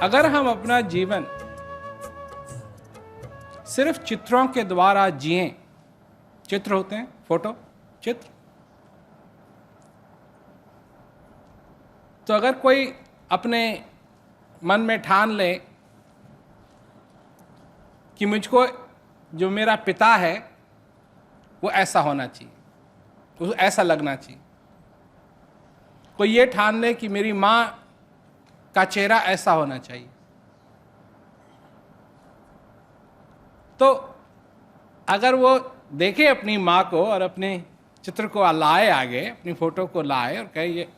अगर हम अपना जीवन सिर्फ चित्रों के द्वारा जिएं, चित्र होते हैं, फोटो, चित्र, तो अगर कोई अपने मन में ठान ले कि मुझको जो मेरा पिता है वो ऐसा होना चाहिए, तो ऐसा लगना चाहिए, कोई ये ठान ले कि मेरी माँ का चेहरा ऐसा होना चाहिए, तो अगर वो देखे अपनी माँ को और अपने चित्र को लाए आगे, अपनी फोटो को लाए और कहे ये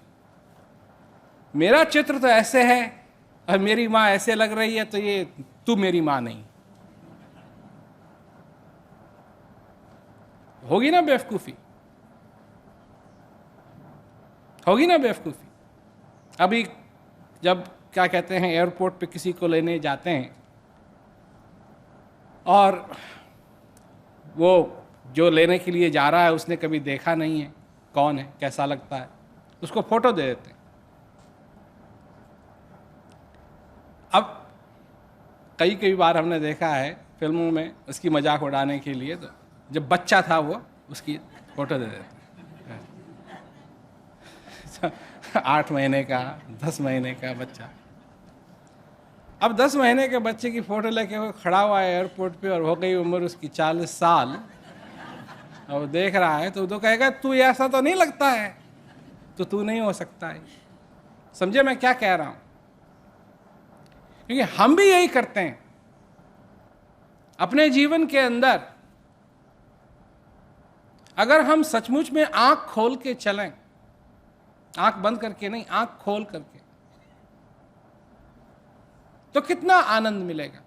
मेरा चित्र तो ऐसे है और मेरी माँ ऐसे लग रही है, तो ये तू मेरी माँ नहीं, होगी ना बेवकूफ़ी, होगी ना बेवकूफ़ी। अभी जब क्या कहते हैं एयरपोर्ट पे किसी को लेने जाते हैं और वो जो लेने के लिए जा रहा है उसने कभी देखा नहीं है कौन है, कैसा लगता है, उसको फोटो दे देते हैं। अब कई बार हमने देखा है फिल्मों में उसकी मजाक उड़ाने के लिए, तो जब बच्चा था वो उसकी फोटो दे देते 8 महीने का, 10 महीने का बच्चा। अब 10 महीने के बच्चे की फोटो लेके वो खड़ा हुआ है एयरपोर्ट पे और हो गई उम्र उसकी 40 साल और वो देख रहा है, तो कहेगा तू ऐसा तो नहीं लगता है, तो तू नहीं हो सकता है। समझे मैं क्या कह रहा हूं? क्योंकि हम भी यही करते हैं अपने जीवन के अंदर। अगर हम सचमुच में आंख खोल के चलें, आंख बंद करके नहीं, आंख खोल करके, तो कितना आनंद मिलेगा।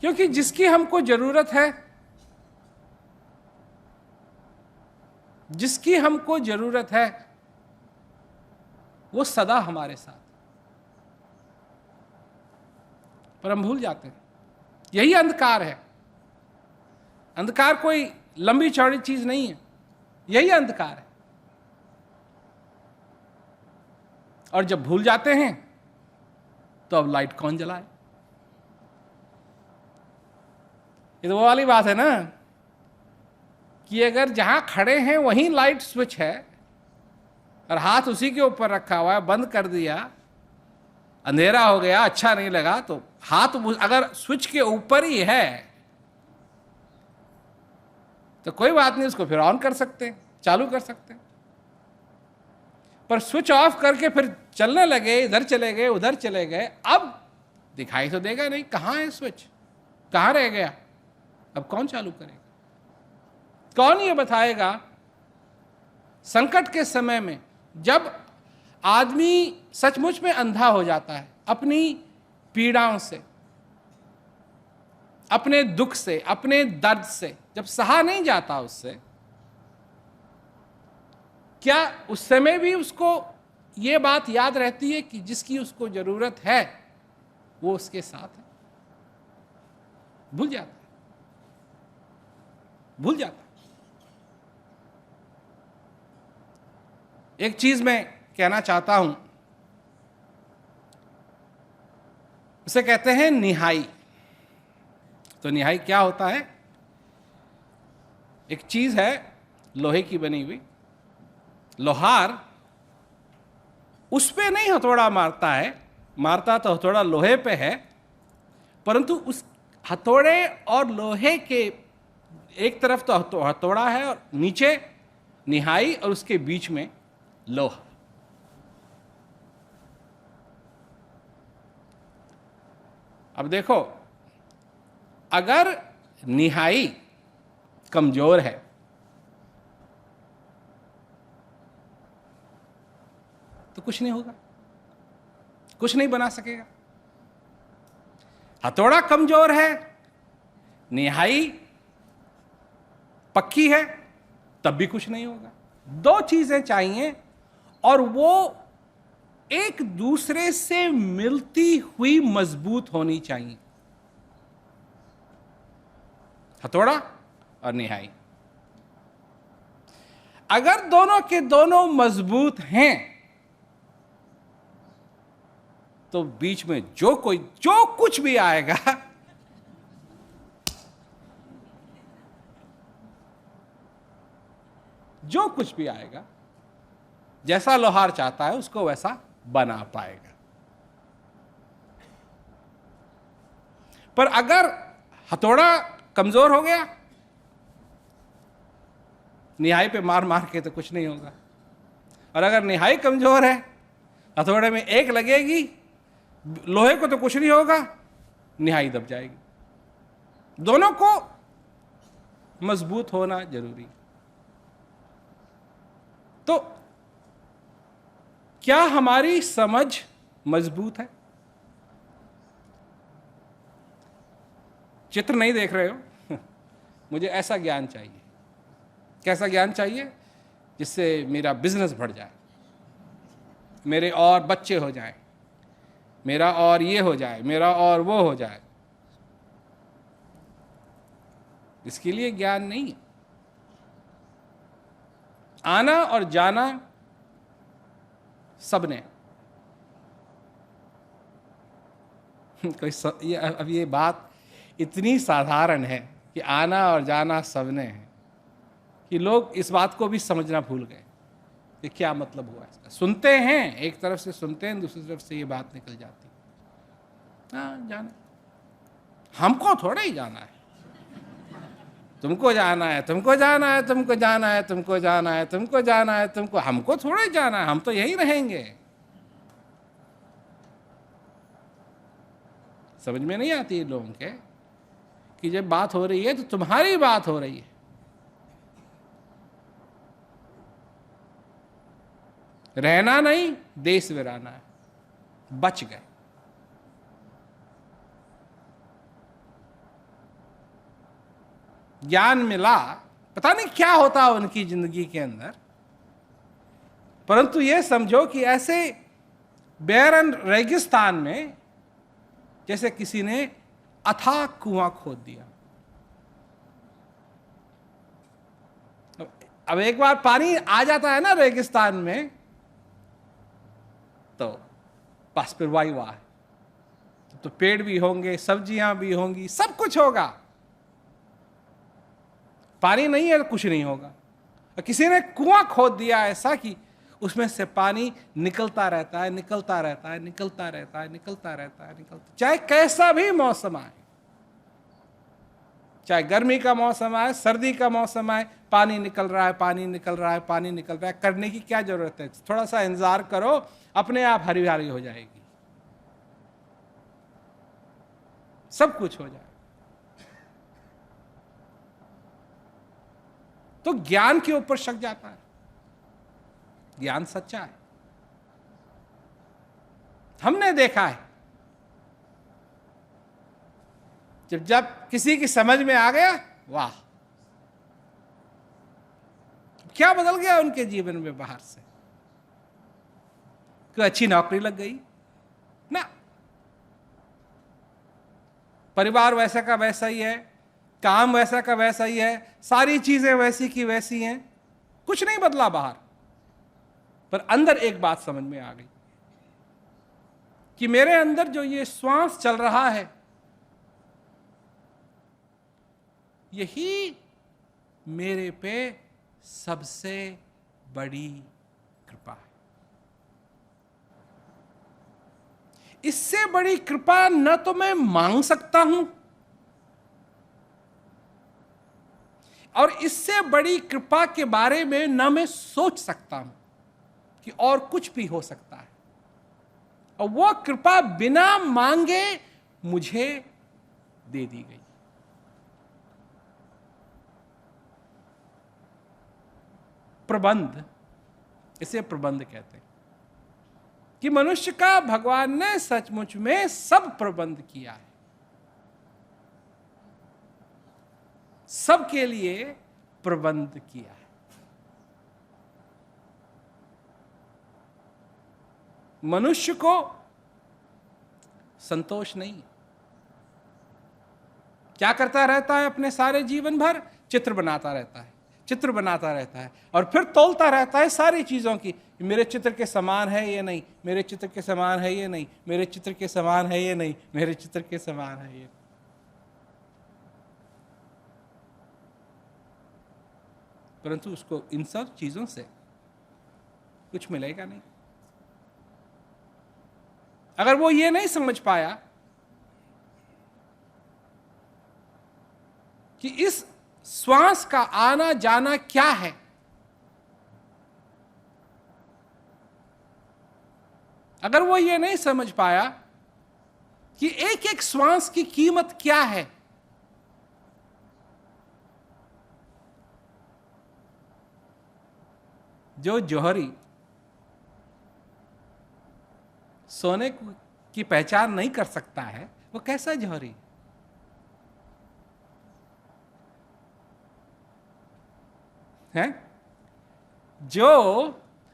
क्योंकि जिसकी हमको जरूरत है, जिसकी हमको जरूरत है वो सदा हमारे साथ, पर हम भूल जाते हैं। यही अंधकार है। अंधकार कोई लंबी चौड़ी चीज नहीं है, यही अंधकार है। और जब भूल जाते हैं तो अब लाइट कौन जलाए? ये तो वो वाली बात है ना कि अगर जहां खड़े हैं वहीं लाइट स्विच है और हाथ उसी के ऊपर रखा हुआ है, बंद कर दिया, अंधेरा हो गया, अच्छा नहीं लगा, तो हाथ अगर स्विच के ऊपर ही है तो कोई बात नहीं, उसको फिर ऑन कर सकते हैं, चालू कर सकते हैं। पर स्विच ऑफ करके फिर चलने लगे, इधर चले गए उधर चले गए, अब दिखाई तो देगा नहीं कहां है स्विच, कहां रह गया, अब कौन चालू करेगा? कौन ये बताएगा? संकट के समय में जब आदमी सचमुच में अंधा हो जाता है अपनी पीड़ाओं से, अपने दुख से, अपने दर्द से, जब सहा नहीं जाता उससे, क्या उस समय भी उसको ये बात याद रहती है कि जिसकी उसको जरूरत है वो उसके साथ है? भूल जाता है, भूल जाता है। एक चीज मैं कहना चाहता हूं, उसे कहते हैं निहाई। तो निहाई क्या होता है? एक चीज है लोहे की बनी हुई, लोहार उस पे नहीं हथौड़ा मारता है, मारता तो हथौड़ा लोहे पे है, परंतु उस हथौड़े और लोहे के एक तरफ तो हथौड़ा है और नीचे निहाई और उसके बीच में लोहा। अब देखो, अगर निहाई कमजोर है तो कुछ नहीं होगा, कुछ नहीं बना सकेगा। हथौड़ा कमजोर है, निहाई पक्की है, तब भी कुछ नहीं होगा। दो चीजें चाहिए और वो एक दूसरे से मिलती हुई मजबूत होनी चाहिए, हथौड़ा और निहाई। अगर दोनों के दोनों मजबूत हैं तो बीच में जो कुछ भी आएगा, जो कुछ भी आएगा, जैसा लोहार चाहता है उसको वैसा बना पाएगा। पर अगर हथौड़ा कमजोर हो गया, निहाई पे मार मार के तो कुछ नहीं होगा। और अगर निहाई कमजोर है, हथौड़े में एक लगेगी, लोहे को तो कुछ नहीं होगा, निहाई दब जाएगी। दोनों को मजबूत होना जरूरी। तो क्या हमारी समझ मजबूत है? चित्र नहीं देख रहे हो? मुझे ऐसा ज्ञान चाहिए। कैसा ज्ञान चाहिए? जिससे मेरा बिजनेस बढ़ जाए, मेरे और बच्चे हो जाएं, मेरा और ये हो जाए, मेरा और वो हो जाए। इसके लिए ज्ञान नहीं है। आना और जाना सबने। अब ये बात इतनी साधारण है कि आना और जाना सबने है कि लोग इस बात को भी समझना भूल गए कि क्या मतलब हुआ इसका। सुनते हैं, एक तरफ से सुनते हैं, दूसरी तरफ से ये बात निकल जाती है। हाँ, जाना, हमको थोड़ा ही जाना है। तुमको जाना है, तुमको जाना है, तुमको जाना है, तुमको जाना है, तुमको जाना है, तुमको, हमको थोड़ा ही जाना है, हम तो यहीं रहेंगे। समझ में नहीं आती है लोगों के कि जब बात हो रही है तो तुम्हारी बात हो रही है। रहना नहीं, देश वीराना है। बच गए। ज्ञान मिला, पता नहीं क्या होता उनकी जिंदगी के अंदर, परंतु ये समझो कि ऐसे बैरन रेगिस्तान में जैसे किसी ने अथाह कुआं खोद दिया। अब एक बार पानी आ जाता है ना रेगिस्तान में, तो बस फिर वाही वाह, तो पेड़ भी होंगे, सब्जियां भी होंगी, सब कुछ होगा। पानी नहीं है तो कुछ नहीं होगा। और किसी ने कुआं खोद दिया ऐसा कि उसमें से पानी निकलता रहता है, निकलता रहता है, निकलता रहता है, निकलता रहता है, निकलता, चाहे कैसा भी मौसम आए, चाहे गर्मी का मौसम आए, सर्दी का मौसम आए, पानी निकल रहा है, पानी निकल रहा है, पानी निकल रहा है। करने की क्या जरूरत है? थोड़ा सा इंतजार करो, अपने आप हरियाली हो जाएगी, सब कुछ हो जाएगा। तो ज्ञान के ऊपर शक जाता है। ज्ञान सच्चा है, हमने देखा है। जब किसी की समझ में आ गया, वाह, क्या बदल गया उनके जीवन में बाहर से। कोई अच्छी नौकरी लग गई ना, परिवार वैसा का वैसा ही है, काम वैसा का वैसा ही है, सारी चीजें वैसी की वैसी हैं, कुछ नहीं बदला बाहर। पर अंदर एक बात समझ में आ गई कि मेरे अंदर जो ये श्वास चल रहा है, यही मेरे पे सबसे बड़ी कृपा है। इससे बड़ी कृपा न तो मैं मांग सकता हूं, और इससे बड़ी कृपा के बारे में न मैं सोच सकता हूं कि और कुछ भी हो सकता है। और वो कृपा बिना मांगे मुझे दे दी गई। प्रबंध, इसे प्रबंध कहते हैं कि मनुष्य का भगवान ने सचमुच में सब प्रबंध किया है, सबके लिए प्रबंध किया है। मनुष्य को संतोष नहीं। क्या करता रहता है अपने सारे जीवन भर? चित्र बनाता रहता है। चित्र बनाता रहता है और फिर तौलता रहता है सारी चीजों की, मेरे चित्र के समान है ये नहीं, मेरे चित्र के समान है ये नहीं, मेरे चित्र के समान है ये नहीं, मेरे चित्र के समान है ये। परंतु उसको इन सब चीजों से कुछ मिलेगा नहीं। अगर वो ये नहीं समझ पाया कि इस श्वास का आना जाना क्या है, अगर वो ये नहीं समझ पाया कि एक एक श्वास की कीमत क्या है, जो जौहरी सोने की पहचान नहीं कर सकता है, वो कैसा जौहरी है? जो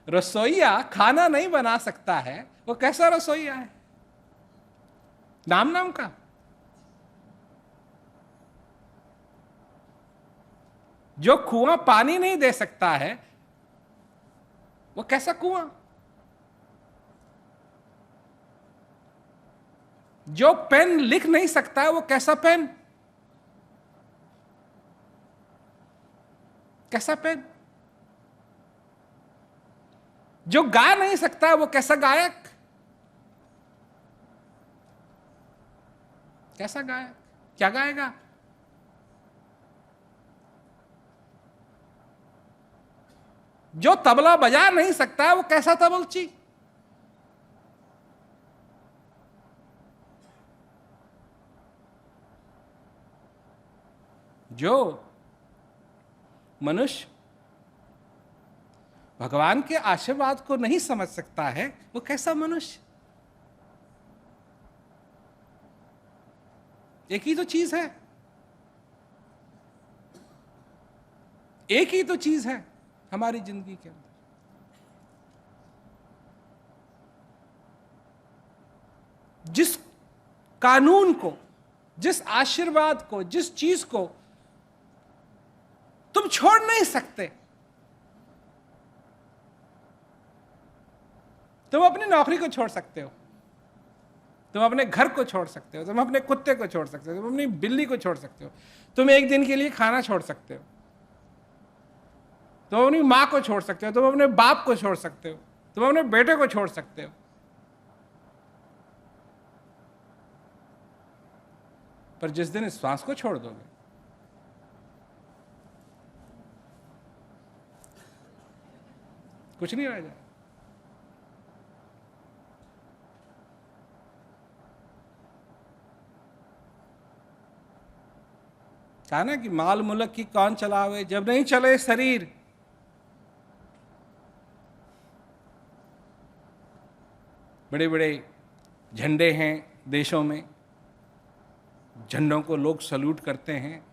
रसोईया खाना नहीं बना सकता है, वो कैसा रसोईया है? नाम नाम का। जो कुआं पानी नहीं दे सकता है, वो कैसा कुआं? जो पेन लिख नहीं सकता है, वो कैसा पेन? कैसा पेन? जो गा नहीं सकता है, वो कैसा गायक? कैसा गायक? क्या गाएगा? जो तबला बजा नहीं सकता है, वो कैसा तबलची? जो मनुष्य भगवान के आशीर्वाद को नहीं समझ सकता है, वो कैसा मनुष्य? एक ही तो चीज है, एक ही तो चीज है हमारी जिंदगी के अंदर। जिस कानून को, जिस आशीर्वाद को, जिस चीज को तुम छोड़ नहीं सकते, तुम अपनी नौकरी को छोड़ सकते हो, तुम अपने घर को छोड़ सकते हो, तुम अपने कुत्ते को छोड़ सकते हो, तुम अपनी बिल्ली को छोड़ सकते हो, तुम एक दिन के लिए खाना छोड़ सकते हो, तुम अपनी मां को छोड़ सकते हो, तुम अपने बाप को छोड़ सकते हो, तुम अपने बेटे को छोड़ सकते हो, पर जिस दिन इस श्वास को छोड़ दोगे, कुछ नहीं रह जाए। कहा ना कि माल मुल्क की कौन चलावे, जब नहीं चले शरीर। बड़े बड़े झंडे हैं देशों में, झंडों को लोग सल्यूट करते हैं,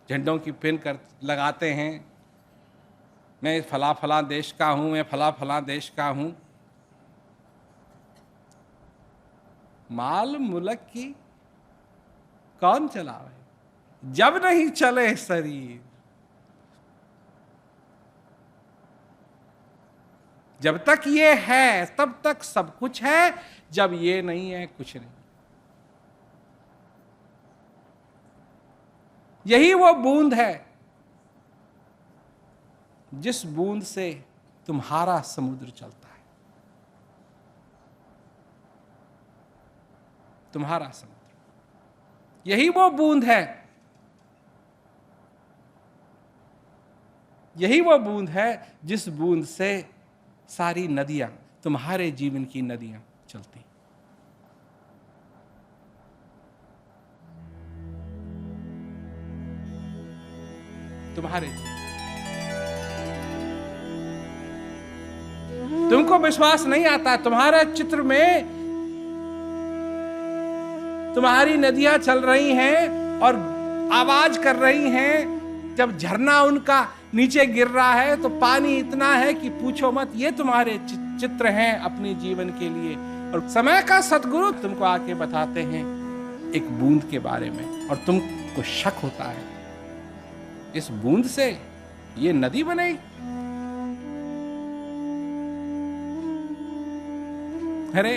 झंडों की पिन कर लगाते हैं, मैं फला फला देश का हूं, मैं फला फला देश का हूं। माल मुल्क की कौन चलावे, जब नहीं चले शरीर। जब तक ये है तब तक सब कुछ है, जब ये नहीं है कुछ नहीं। यही वो बूंद है जिस बूंद से तुम्हारा समुद्र चलता है, तुम्हारा समुद्र। यही वो बूंद है, यही वो बूंद है जिस बूंद से सारी नदियां, तुम्हारे जीवन की नदियां चलती। तुम्हारे तुमको विश्वास नहीं आता, तुम्हारा चित्र में तुम्हारी नदियां चल रही हैं और आवाज कर रही हैं। जब झरना उनका नीचे गिर रहा है तो पानी इतना है कि पूछो मत। ये तुम्हारे चित्र हैं अपने जीवन के लिए। और समय का सतगुरु तुमको आके बताते हैं एक बूंद के बारे में, और तुमको शक होता है इस बूंद से ये नदी बनेगी? अरे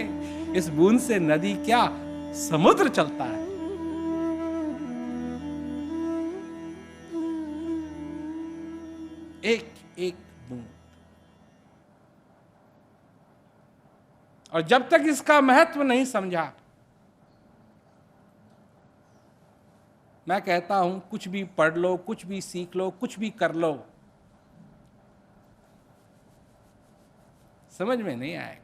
इस बूंद से नदी क्या, समुद्र चलता है। एक एक बूंद। और जब तक इसका महत्व नहीं समझा, मैं कहता हूं कुछ भी पढ़ लो, कुछ भी सीख लो, कुछ भी कर लो, समझ में नहीं आएगा।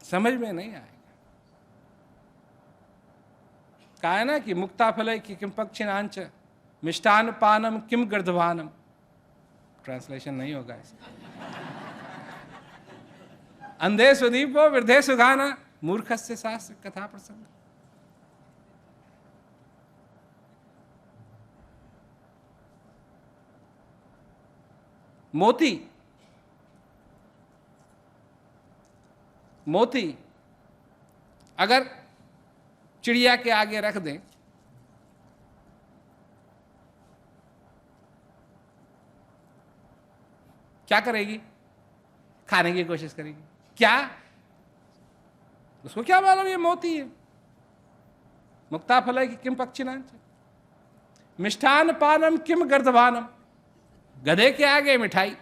समझ में नहीं आएगा। कहा है ना कि मुक्ता फले कि किम पक्षिणांच मिष्टान पानम किम गर्धवानम। ट्रांसलेशन नहीं होगा इसका। अंधे सुदीपो वृद्धे सुगाना मूर्खस्य शास्त्र कथा प्रसंग। मोती, मोती अगर चिड़िया के आगे रख दें, क्या करेगी? खाने की कोशिश करेगी। क्या? उसको क्या मालूम ये मोती है। मुक्ता फल की किम पक्षिणांच मिष्ठान पानम किम गर्दभानम। गधे के आगे मिठाई।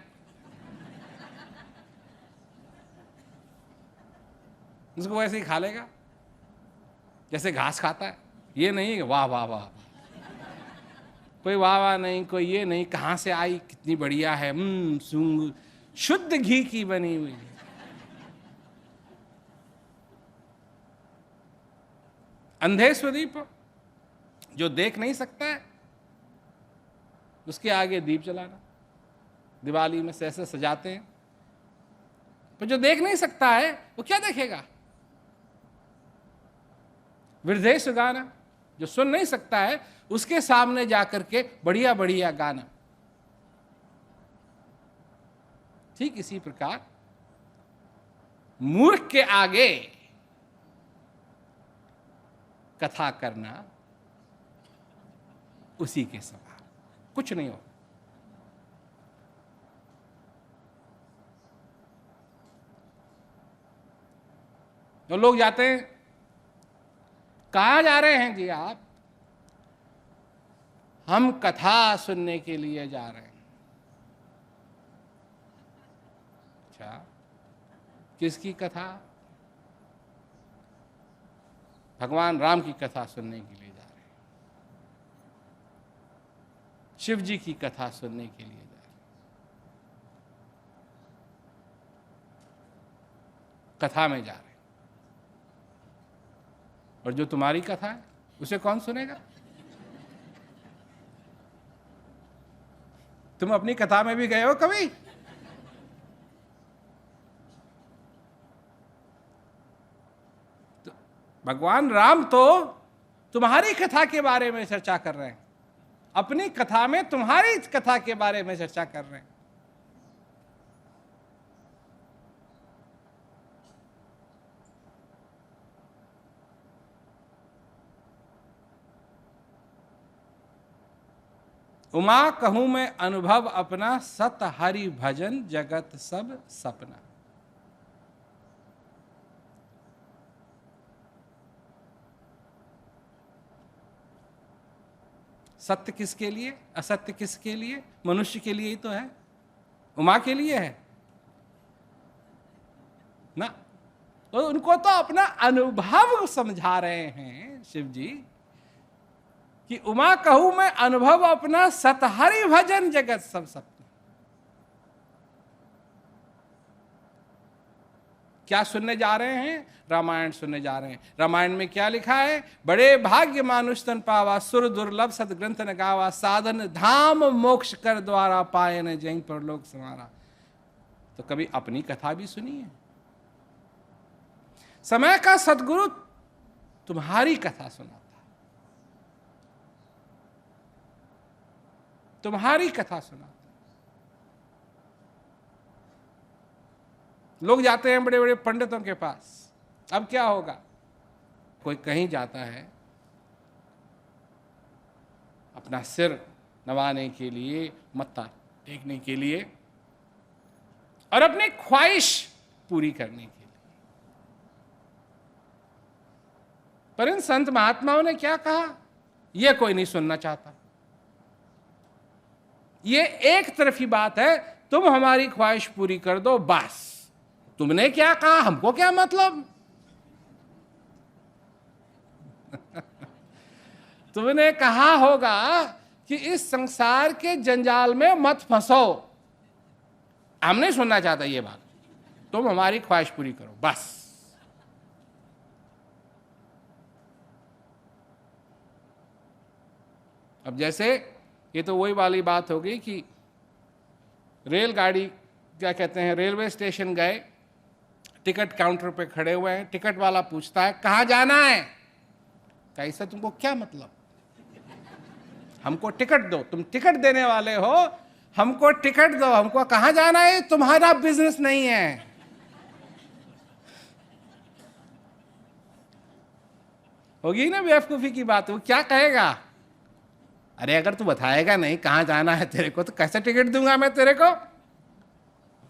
उसको वैसे ही खा लेगा जैसे घास खाता है। ये नहीं वाह वाह वाह, कोई वाह वाह नहीं, कोई ये नहीं, कहां से आई, कितनी बढ़िया है, सूंग शुद्ध घी की बनी हुई है। अंधे स्वदीप, जो देख नहीं सकता है उसके आगे दीप जलाना। दिवाली में से ऐसे सजाते हैं, पर जो देख नहीं सकता है वो क्या देखेगा? वृद्धे सुगाना, जो सुन नहीं सकता है उसके सामने जाकर के बढ़िया बढ़िया गाना। ठीक इसी प्रकार मूर्ख के आगे कथा करना उसी के समान, कुछ नहीं हो। तो लोग जाते हैं, कहाँ जा रहे हैं जी आप? हम कथा सुनने के लिए जा रहे हैं। अच्छा, किसकी कथा? भगवान राम की कथा सुनने के लिए जा रहे हैं, शिव जी की कथा सुनने के लिए जा रहे हैं। कथा में जा रहे हैं। और जो तुम्हारी कथा है उसे कौन सुनेगा? तुम अपनी कथा में भी गए हो कभी? तो भगवान राम तो तुम्हारी कथा के बारे में चर्चा कर रहे हैं, अपनी कथा में तुम्हारी कथा के बारे में चर्चा कर रहे हैं। उमा कहूं मैं अनुभव अपना, सत हरि भजन जगत सब सपना। सत्य किसके लिए, असत्य किसके लिए? मनुष्य के लिए ही तो है, उमा के लिए है ना। तो उनको तो अपना अनुभव समझा रहे हैं शिव जी कि उमा कहूं मैं अनुभव अपना, सतहरि भजन जगत सब सपना। क्या सुनने जा रहे हैं? रामायण सुनने जा रहे हैं। रामायण में क्या लिखा है? बड़े भाग्य मानुष तन पावा, सुर दुर्लभ सदग्रंथ न गावा, साधन धाम मोक्ष कर द्वारा पाए न जहीं पर लोक समारा। तो कभी अपनी कथा भी सुनिए। समय का सदगुरु तुम्हारी कथा सुनाता, तुम्हारी कथा सुनाता। लोग जाते हैं बड़े बड़े पंडितों के पास। अब क्या होगा? कोई कहीं जाता है अपना सिर नवाने के लिए, मत्था टेकने के लिए और अपनी ख्वाहिश पूरी करने के लिए। पर इन संत महात्माओं ने क्या कहा, यह कोई नहीं सुनना चाहता। ये एक तरफी बात है, तुम हमारी ख्वाहिश पूरी कर दो बस, तुमने क्या कहा हमको क्या मतलब। तुमने कहा होगा कि इस संसार के जंजाल में मत फंसो, हम नहीं सुनना चाहता ये बात, तुम हमारी ख्वाहिश पूरी करो बस। अब जैसे ये तो वही वाली बात हो गई कि रेलगाड़ी, क्या कहते हैं, रेलवे स्टेशन गए, टिकट काउंटर पे खड़े हुए हैं, टिकट वाला पूछता है कहाँ जाना है। कैसा, तुमको क्या मतलब, हमको टिकट दो, तुम टिकट देने वाले हो, हमको टिकट दो, हमको कहाँ जाना है तुम्हारा बिजनेस नहीं है। होगी ना बेवकूफी की बात, वो क्या कहेगा, अरे अगर तू बताएगा नहीं कहाँ जाना है तेरे को तो कैसे टिकट दूंगा मैं तेरे को।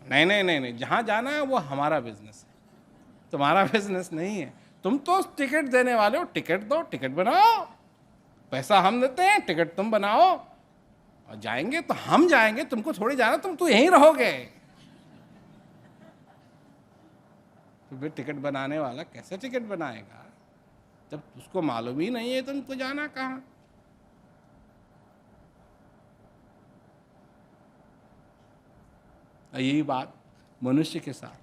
नहीं नहीं नहीं नहीं, जहाँ जाना है वो हमारा बिजनेस है, तुम्हारा बिजनेस नहीं है। तुम तो टिकट देने वाले हो, टिकट दो, टिकट बनाओ, पैसा हम देते हैं, टिकट तुम बनाओ, और जाएंगे तो हम जाएंगे, तुमको थोड़ी जाना, तुम तो यहीं रहोगे। तो फिर टिकट बनाने वाला कैसे टिकट बनाएगा जब उसको मालूम ही नहीं है तुमको जाना कहाँ। यही बात मनुष्य के साथ,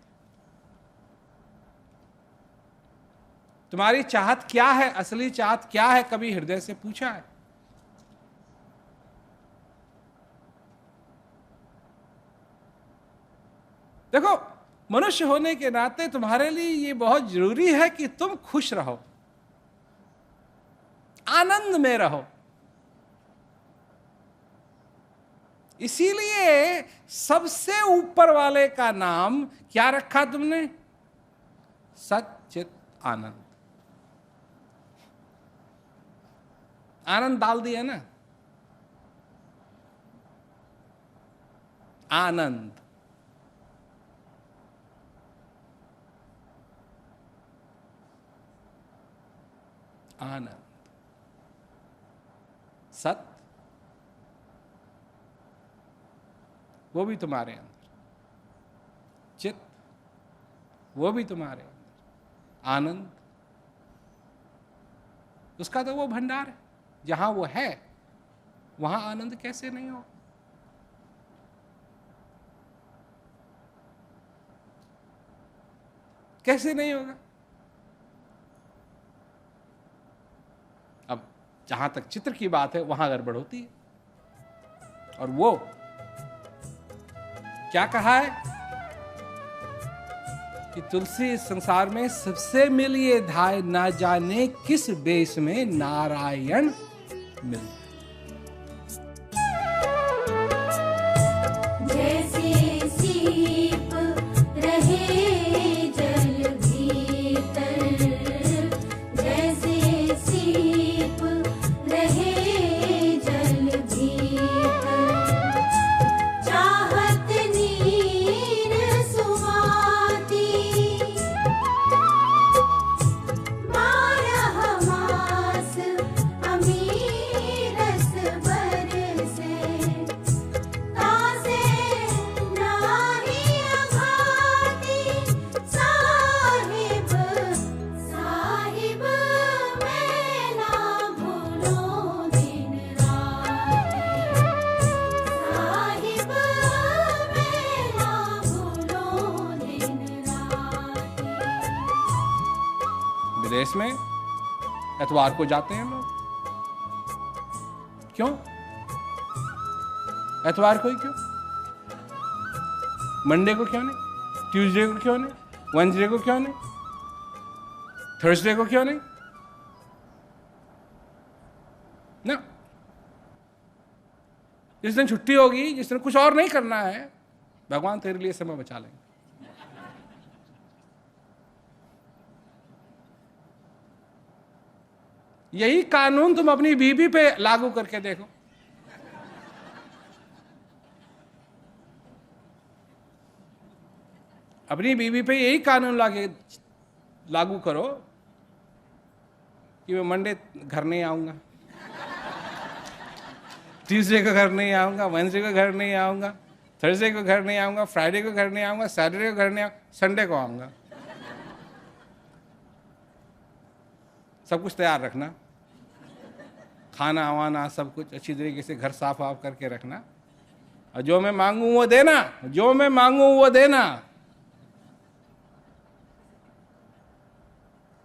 तुम्हारी चाहत क्या है, असली चाहत क्या है, कभी हृदय से पूछा है। देखो, मनुष्य होने के नाते तुम्हारे लिए ये बहुत जरूरी है कि तुम खुश रहो, आनंद में रहो। इसीलिए सबसे ऊपर वाले का नाम क्या रखा तुमने, सच्चित आनंद। आनंद डाल दिया ना, आनंद। आनंद, सत, वो भी तुम्हारे अंदर, चित, वो भी तुम्हारे अंदर, आनंद, उसका तो वो भंडार है, जहां वो है वहां आनंद कैसे नहीं हो। कैसे नहीं होगा। अब जहां तक चित्र की बात है वहां गड़बड़ होती है। और वो क्या कहा है कि तुलसी इस संसार में सबसे मिलिए धाय, ना जाने किस बेस में नारायण मिल। जैसे सीप रहे जल भीतर, जैसे सीप रहे जल भीतर, चाहत नीर सुवाती, बारह मास अमीरस बरसे, तासे नाही अघाती, साहिब साहिब मैं ना भूलो दिन राती, साहिब मैं ना भूलो दिन राती। विदेश में एतवार को जाते हैं लोग, क्यों, एतवार को ही क्यों, मंडे को क्यों नहीं, ट्यूसडे को क्यों नहीं, वेडनेसडे को क्यों नहीं, थर्सडे को क्यों नहीं ना। जिस दिन छुट्टी होगी, जिस दिन कुछ और नहीं करना है, भगवान तेरे लिए समय बचा लेंगे। यही कानून तुम अपनी बीवी पे लागू करके देखो। अपनी बीवी पे यही कानून लागू करो कि मैं मंडे घर नहीं आऊंगा, ट्यूसडे को घर नहीं आऊंगा, वेडनेसडे को घर नहीं आऊंगा, थर्सडे को घर नहीं आऊंगा, फ्राइडे को घर नहीं आऊंगा, सैटरडे को घर नहीं आऊंगा, संडे को आऊंगा। सब कुछ तैयार रखना, खाना वाना सब कुछ अच्छी तरीके से घर साफ वाफ करके रखना, और जो मैं मांगू वो देना, जो मैं मांगू वो देना।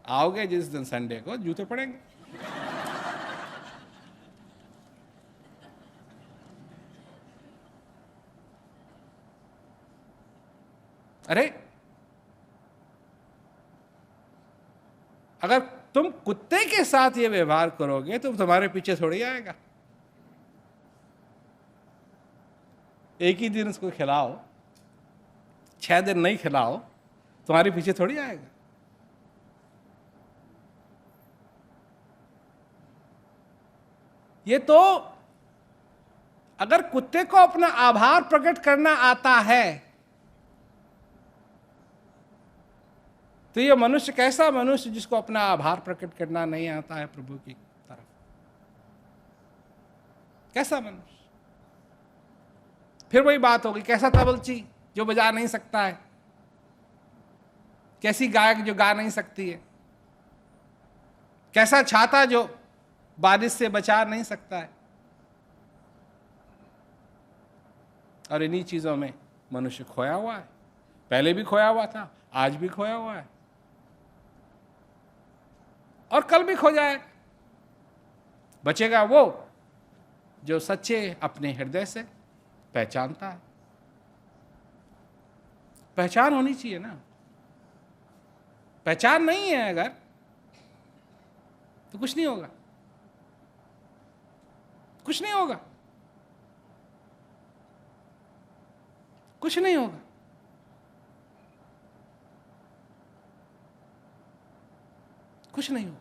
आओगे जिस दिन संडे को, जूते पड़ेंगे। अरे अगर तुम कुत्ते के साथ ये व्यवहार करोगे तो तुम्हारे पीछे थोड़ी आएगा। एक ही दिन उसको खिलाओ, 6 दिन नहीं खिलाओ, तुम्हारे पीछे थोड़ी आएगा। ये तो अगर कुत्ते को अपना आभार प्रकट करना आता है तो ये मनुष्य कैसा मनुष्य जिसको अपना आभार प्रकट करना नहीं आता है प्रभु की तरफ, कैसा मनुष्य। फिर वही बात होगी, कैसा तबलची जो बजा नहीं सकता है, कैसी गायक जो गा नहीं सकती है, कैसा छाता जो बारिश से बचा नहीं सकता है। और इन्हीं चीजों में मनुष्य खोया हुआ है, पहले भी खोया हुआ था, आज भी खोया हुआ है और कल भी खो जाए। बचेगा वो जो सच्चे अपने हृदय से पहचानता है। पहचान होनी चाहिए ना, पहचान नहीं है अगर तो कुछ नहीं होगा, कुछ नहीं होगा, कुछ नहीं होगा। कुछ नहीं होगा।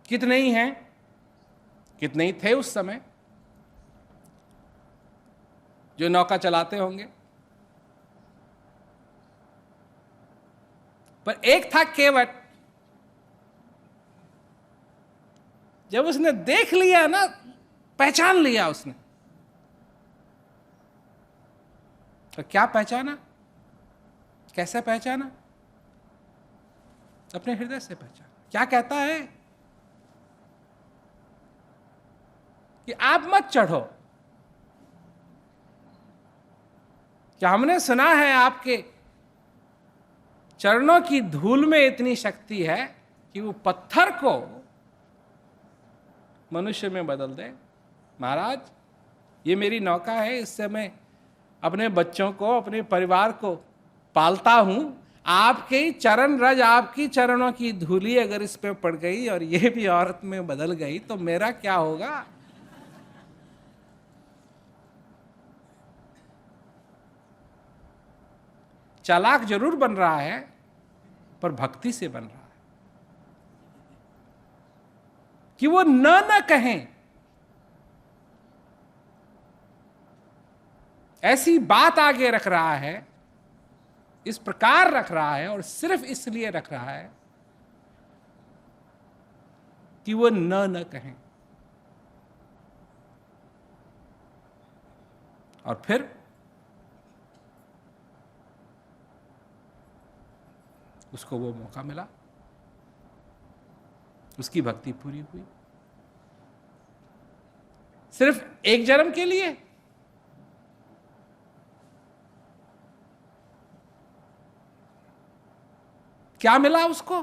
कितने ही हैं, कितने ही थे उस समय जो नौका चलाते होंगे, पर एक था केवट, जब उसने देख लिया ना, पहचान लिया उसने। तो क्या पहचाना, कैसे पहचाना? अपने हृदय से पहचाना। क्या कहता है कि आप मत चढ़ो, क्या हमने सुना है आपके चरणों की धूल में इतनी शक्ति है कि वो पत्थर को मनुष्य में बदल दे। महाराज, ये मेरी नौका है, इससे मैं अपने बच्चों को, अपने परिवार को पालता हूं। आपके चरण रज, आपकी चरणों की धूली अगर इस पे पड़ गई और ये भी औरत में बदल गई तो मेरा क्या होगा? चालाक जरूर बन रहा है, पर भक्ति से बन रहा है कि वो न कहें। ऐसी बात आगे रख रहा है, इस प्रकार रख रहा है, और सिर्फ इसलिए रख रहा है कि वो न कहें। और फिर उसको वो मौका मिला, उसकी भक्ति पूरी हुई। सिर्फ एक जन्म के लिए, क्या मिला उसको?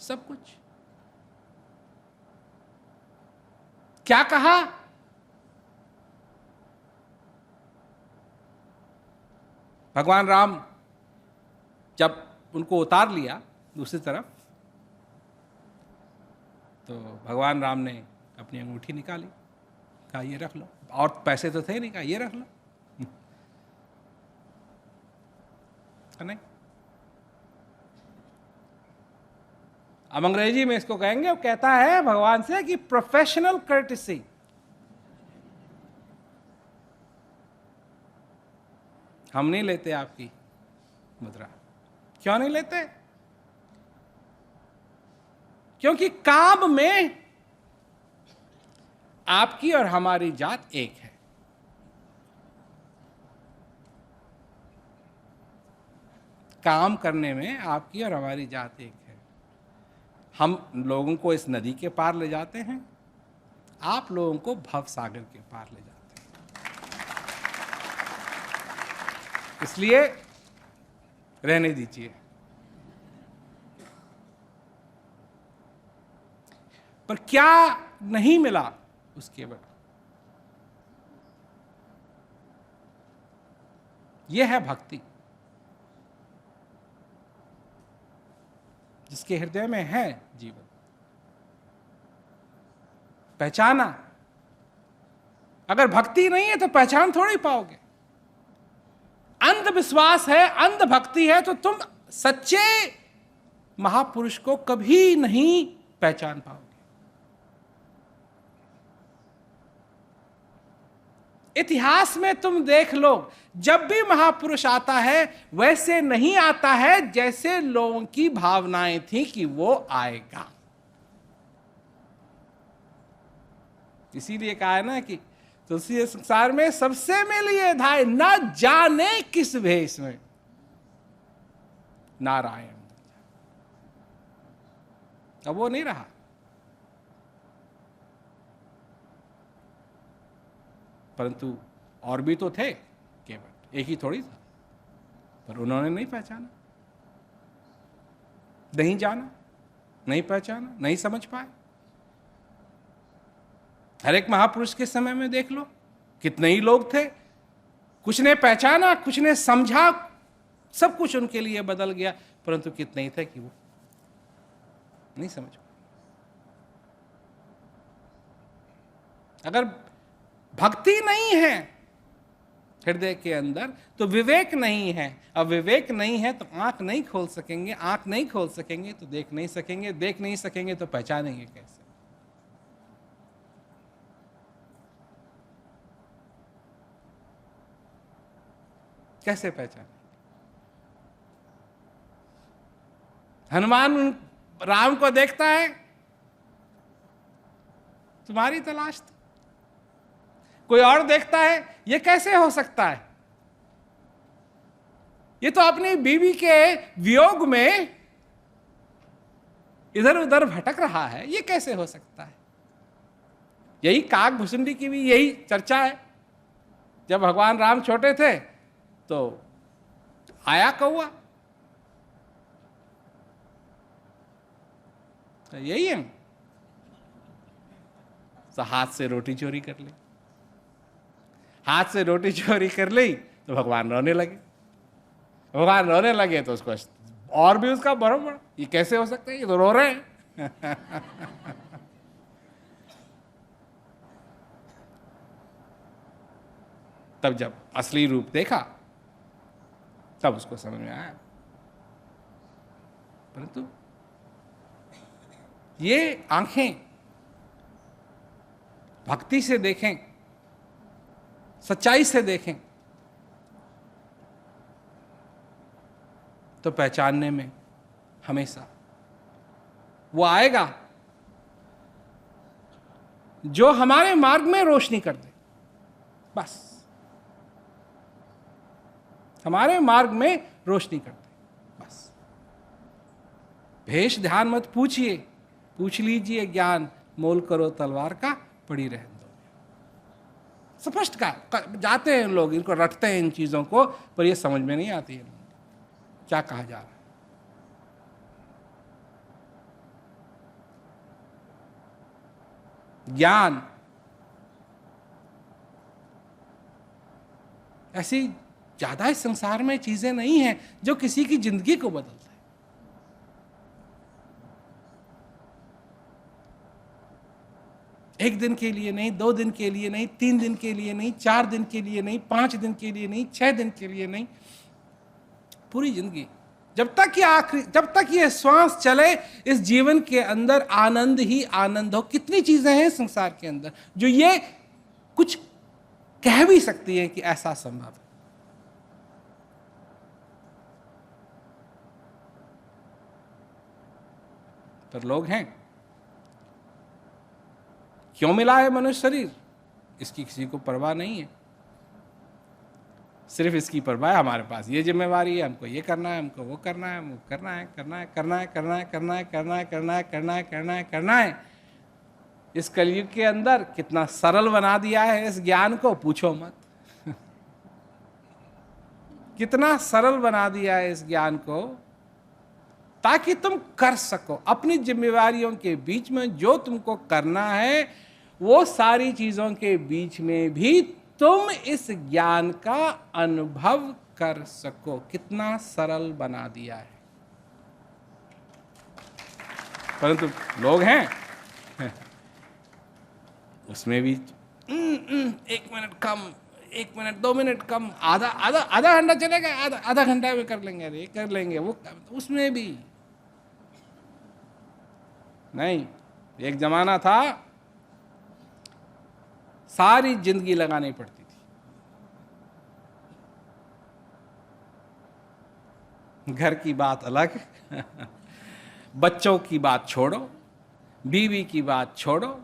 सब कुछ। क्या कहा? भगवान राम जब उनको उतार लिया दूसरी तरफ, तो भगवान राम ने अपनी अंगूठी निकाली, कहा ये रख लो, और पैसे तो थे नहीं, कहा ये रख लो। नहीं, अब अंग्रेजी में इसको कहेंगे, वो कहता है भगवान से कि प्रोफेशनल कर्टिसी। हम नहीं लेते आपकी मुद्रा। क्यों नहीं लेते? क्योंकि काम में आपकी और हमारी जात एक है। काम करने में आपकी और हमारी जात एक है। हम लोगों को इस नदी के पार ले जाते हैं, आप लोगों को भव सागर के पार ले जाते हैं। इसलिए रहने दीजिए। पर क्या नहीं मिला उसके बाद? यह है भक्ति, जिसके हृदय में है जीवन। पहचाना। अगर भक्ति नहीं है तो पहचान थोड़ी पाओगे। अंधविश्वास है, अंध भक्ति है, तो तुम सच्चे महापुरुष को कभी नहीं पहचान पाओगे। इतिहास में तुम देख लो, जब भी महापुरुष आता है वैसे नहीं आता है जैसे लोगों की भावनाएं थी कि वो आएगा। इसीलिए कहा है ना कि तुलसी संसार में सबसे मिलिए धाय, न जाने किस भेष में नारायण। अब वो नहीं रहा। परंतु और भी तो थे, केवल एक ही थोड़ी था। पर उन्होंने नहीं पहचाना, नहीं जाना, नहीं पहचाना, नहीं समझ पाए। हर एक महापुरुष के समय में देख लो, कितने ही लोग थे, कुछ ने पहचाना, कुछ ने समझा, सब कुछ उनके लिए बदल गया, परंतु कितने ही थे कि वो नहीं समझ पाए। अगर भक्ति नहीं है हृदय के अंदर तो विवेक नहीं है। अब विवेक नहीं है तो आंख नहीं खोल सकेंगे, आंख नहीं खोल सकेंगे तो देख नहीं सकेंगे, देख नहीं सकेंगे तो पहचानेंगे कैसे? कैसे पहचाने? हनुमान राम को देखता है, तुम्हारी तलाश थी। कोई और देखता है, ये कैसे हो सकता है? ये तो अपनी बीवी के वियोग में इधर उधर भटक रहा है, ये कैसे हो सकता है? यही काक भुसुंडी की भी यही चर्चा है। जब भगवान राम छोटे थे तो आया कौआ, तो यही है, तो हाथ से रोटी चोरी कर ली। हाथ से रोटी चोरी कर ली तो भगवान रोने लगे। भगवान रोने लगे तो उसको और भी उसका बराबर, ये कैसे हो सकता है, ये तो रो रहे हैं। तब जब असली रूप देखा तब उसको समझ में आया। परंतु ये आंखें भक्ति से देखें, सच्चाई से देखें तो पहचानने में हमेशा वो आएगा जो हमारे मार्ग में रोशनी कर दे। बस हमारे मार्ग में रोशनी कर दे, बस। भेष ध्यान मत पूछिए, पूछ लीजिए ज्ञान, मोल करो तलवार का, पड़ी रहने दो। स्पष्ट का जाते हैं लोग, इनको रटते हैं इन चीजों को, पर ये समझ में नहीं आती है क्या कहा जा रहा है। ज्ञान ऐसी ज्यादा इस संसार में चीजें नहीं हैं जो किसी की जिंदगी को बदलता है। एक दिन के लिए नहीं, 2 दिन के लिए नहीं, 3 दिन के लिए नहीं, 4 दिन के लिए नहीं, 5 दिन के लिए नहीं, 6 दिन के लिए नहीं, पूरी जिंदगी जब तक ये श्वास चले, इस जीवन के अंदर आनंद ही आनंद हो। कितनी चीजें हैं संसार के अंदर जो ये कुछ कह भी सकती है कि ऐसा संभव है। पर लोग हैं। क्यों मिला है मनुष्य शरीर, इसकी किसी को परवाह नहीं है। सिर्फ इसकी परवाह है हमारे पास ये जिम्मेवारी है, हमको ये करना है, हमको वो करना है, हमको करना है, करना है, करना है, करना है, करना है, करना है, करना है, करना है, करना है, करना है। इस कलयुग के अंदर कितना सरल बना दिया है इस ज्ञान को, पूछो मत। कितना सरल बना दिया है इस ज्ञान को, ताकि तुम कर सको अपनी जिम्मेवारियों के बीच में जो तुमको करना है, वो सारी चीजों के बीच में भी तुम इस ज्ञान का अनुभव कर सको। कितना सरल बना दिया है। परंतु लोग हैं उसमें भी 1 मिनट कम, 1 मिनट 2 मिनट कम, आधा घंटा चलेगा, आधा घंटा में कर लेंगे, अरे कर लेंगे वो, उसमें भी नहीं। एक जमाना था सारी जिंदगी लगानी पड़ती थी। घर की बात अलग, बच्चों की बात छोड़ो, बीवी की बात छोड़ो,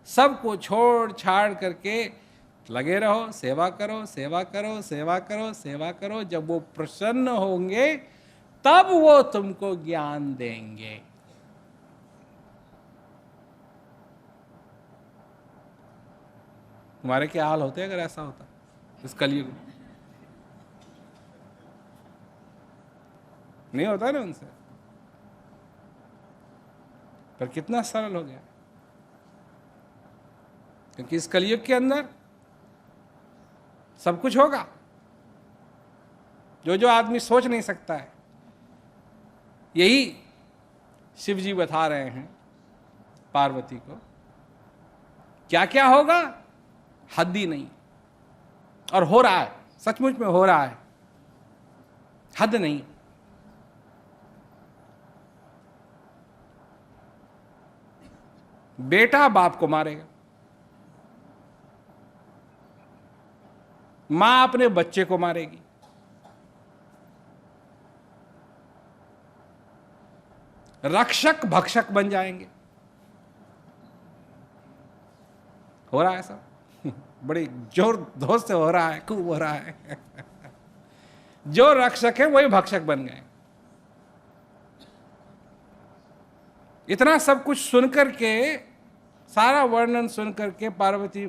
सबको छोड़ छाड़ करके लगे रहो, सेवा करो, सेवा करो, सेवा करो, सेवा करो। जब वो प्रसन्न होंगे तब वो तुमको ज्ञान देंगे। तुम्हारे क्या हाल होते अगर ऐसा होता इस कलयुग में? नहीं होता ना उनसे। पर कितना सरल हो गया, क्योंकि इस कलयुग के अंदर सब कुछ होगा जो जो आदमी सोच नहीं सकता है। यही शिव जी बता रहे हैं पार्वती को, क्या क्या होगा हद ही नहीं। और हो रहा है, सचमुच में हो रहा है, हद नहीं। बेटा बाप को मारेगा, मां अपने बच्चे को मारेगी, रक्षक भक्षक बन जाएंगे। हो रहा है सब, बड़ी जोर जोर से हो रहा है, खूब हो रहा है। जो रक्षक है वही भक्षक बन गए। इतना सब कुछ सुनकर के, सारा वर्णन सुनकर के पार्वती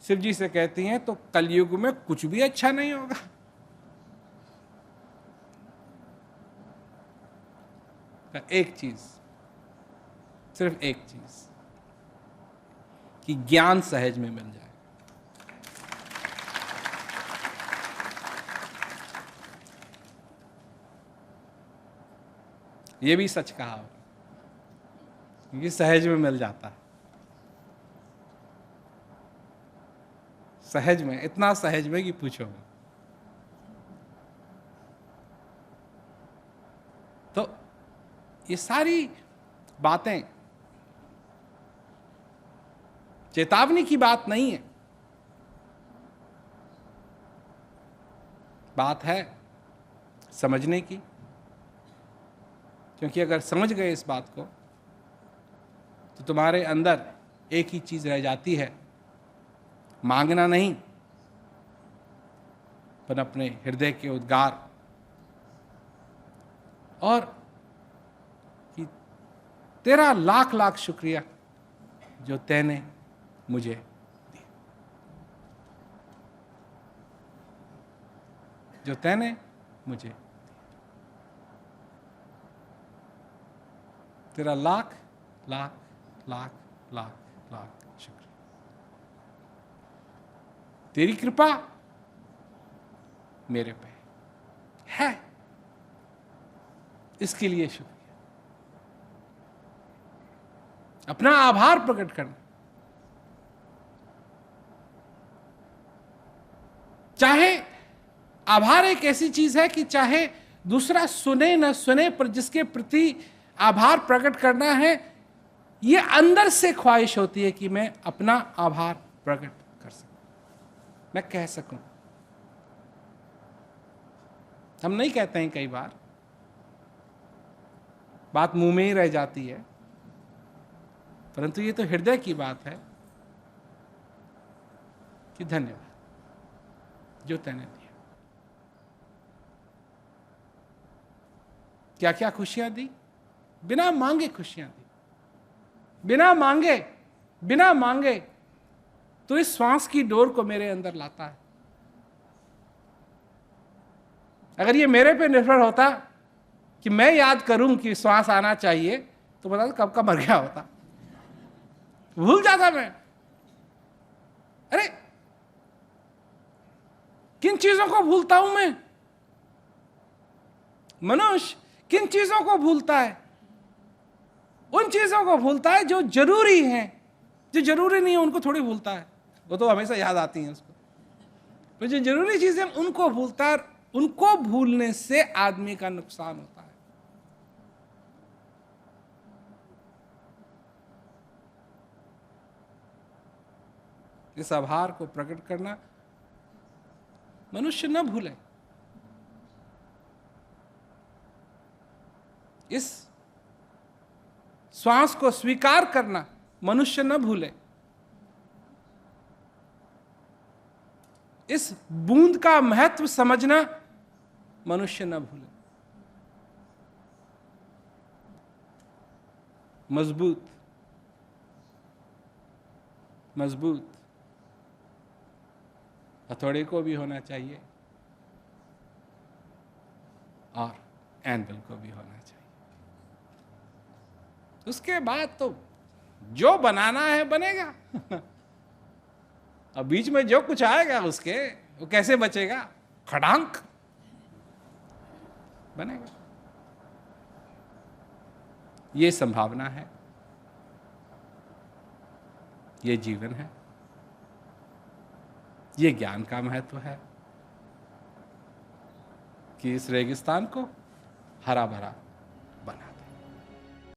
शिव जी से कहती हैं, तो कलयुग में कुछ भी अच्छा नहीं होगा। एक चीज, सिर्फ एक चीज, कि ज्ञान सहज में मिल जाए। ये भी सच कहा, क्योंकि सहज में मिल जाता है। सहज में, इतना सहज में कि पूछो मत। तो ये सारी बातें चेतावनी की बात नहीं है, बात है समझने की। क्योंकि अगर समझ गए इस बात को तो तुम्हारे अंदर एक ही चीज रह जाती है, मांगना नहीं, पर अपने हृदय के उद्गार, और कि तेरा लाख लाख शुक्रिया जो तैने मुझे दिया, जो तैने मुझे दिया। तेरा लाख लाख लाख लाख लाख शुक्रिया। तेरी कृपा मेरे पे है, इसके लिए शुक्रिया। अपना आभार प्रकट करना। चाहे आभार एक ऐसी चीज है कि चाहे दूसरा सुने न सुने पर जिसके प्रति आभार प्रकट करना है, ये अंदर से ख्वाहिश होती है कि मैं अपना आभार प्रकट कर सकूं, मैं कह सकूं। हम नहीं कहते हैं, कई बार बात मुंह में ही रह जाती है, परंतु ये तो हृदय की बात है कि धन्यवाद जो तूने दिया। क्या क्या खुशियां दी, बिना मांगे खुशियां दी, बिना मांगे तो इस श्वास की डोर को मेरे अंदर लाता है। अगर ये मेरे पे निर्भर होता कि मैं याद करूं कि श्वास आना चाहिए, तो बता दो कब का मर गया होता, भूल जाता मैं। अरे किन चीजों को भूलता हूं मैं? मनुष्य किन चीजों को भूलता है? उन चीजों को भूलता है जो जरूरी हैं, जो जरूरी नहीं है उनको थोड़ी भूलता है, वो तो हमेशा याद आती हैं उसको। तो जो जरूरी चीजें उनको भूलता है, उनको भूलने से आदमी का नुकसान होता है। इस आभार को प्रकट करना मनुष्य न भूले। इस श्वास को स्वीकार करना मनुष्य न भूले। इस बूंद का महत्व समझना मनुष्य न भूले। मजबूत हथौड़े को भी होना चाहिए और एंडल को भी होना चाहिए। उसके बाद तो जो बनाना है बनेगा। अब बीच में जो कुछ आएगा उसके, वो कैसे बचेगा? खड़ांक बनेगा। ये संभावना है, ये जीवन है, ये ज्ञान का महत्व है कि इस रेगिस्तान को हरा भरा